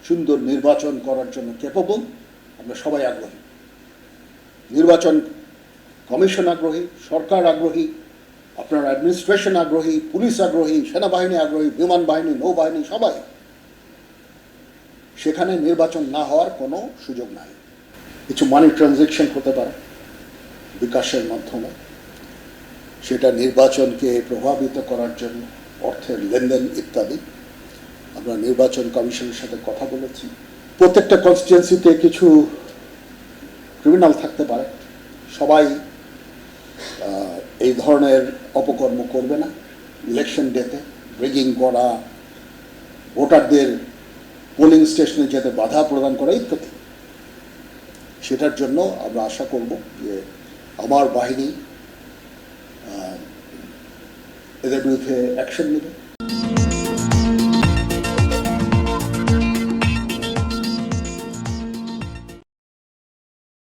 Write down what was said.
সুন্দর নির্বাচন করার জন্য ক্যাপেবল। আমরা সবাই আগ্রহী, নির্বাচন কমিশন আগ্রহী, সরকার আগ্রহী, আপনার অ্যাডমিনিস্ট্রেশন আগ্রহী, পুলিশ আগ্রহী, সেনাবাহিনী আগ্রহী, বিমান বাহিনী, নৌবাহিনী, সবাই। সেখানে নির্বাচন না হওয়ার কোনো সুযোগ নাই। কিছু মানি ট্রানজ্যাকশন হতে পারে বিকাশের মাধ্যমে, সেটা নির্বাচনকে প্রভাবিত করার জন্য, অর্থের লেনদেন ইত্যাদি। আমরা নির্বাচন কমিশনের সাথে কথা বলেছি। প্রত্যেকটা কনস্টিটুয়েন্সিতে কিছু ক্রিমিনাল থাকতে পারে, সবাই এই ধরনের অপকর্ম করবে না। ইলেকশন ডেতে রিগিং করা, ভোটারদের পোলিং স্টেশনে যেতে বাধা প্রদান করা ইত্যাদি। সেটার জন্য আমরা আশা করব যে আমার বাহিনী এদের বিরুদ্ধে অ্যাকশন নেবে।